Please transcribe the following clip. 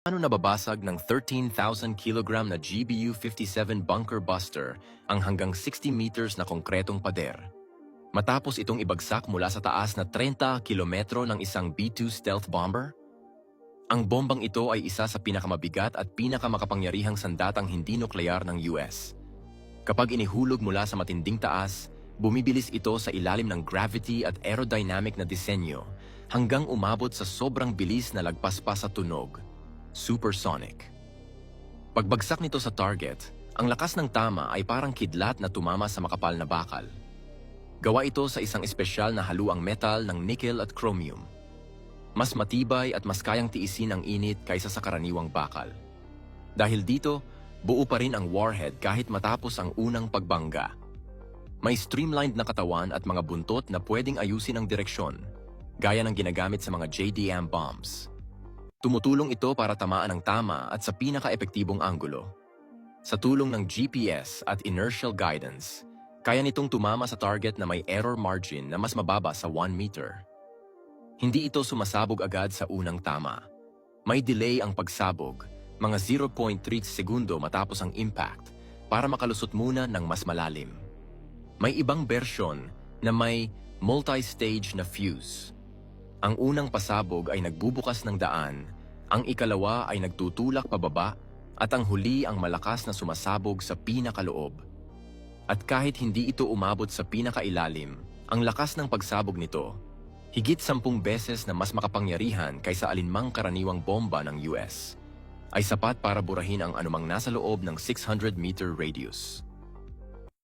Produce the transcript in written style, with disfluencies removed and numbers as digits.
Paano nababasag ng 13,000 kilogram na GBU-57 bunker buster ang hanggang 60 meters na konkretong pader? Matapos itong ibagsak mula sa taas na 30 kilometro ng isang B-2 stealth bomber? Ang bombang ito ay isa sa pinakamabigat at pinakamakapangyarihang sandatang hindi nuklear ng US. Kapag inihulog mula sa matinding taas, bumibilis ito sa ilalim ng gravity at aerodynamic na disenyo hanggang umabot sa sobrang bilis na lagpas pa sa tunog. Supersonic. Pagbagsak nito sa target, ang lakas ng tama ay parang kidlat na tumama sa makapal na bakal. Gawa ito sa isang espesyal na haluang metal ng nickel at chromium. Mas matibay at mas kayang tiisin ang init kaysa sa karaniwang bakal. Dahil dito, buo pa rin ang warhead kahit matapos ang unang pagbangga. May streamlined na katawan at mga buntot na pwedeng ayusin ang direksyon, gaya ng ginagamit sa mga JDAM bombs. Tumutulong ito para tamaan ng tama at sa pinaka-epektibong anggulo. Sa tulong ng GPS at inertial guidance, kaya nitong tumama sa target na may error margin na mas mababa sa 1 meter. Hindi ito sumasabog agad sa unang tama. May delay ang pagsabog, mga 0.3 segundo matapos ang impact, para makalusot muna ng mas malalim. May ibang bersyon na may multi-stage na fuse. Ang unang pasabog ay nagbubukas ng daan, ang ikalawa ay nagtutulak pababa, at ang huli ang malakas na sumasabog sa pinakaloob. At kahit hindi ito umabot sa pinakailalim, ang lakas ng pagsabog nito, higit 10 beses na mas makapangyarihan kaysa alinmang karaniwang bomba ng US, ay sapat para burahin ang anumang nasa loob ng 600-meter radius.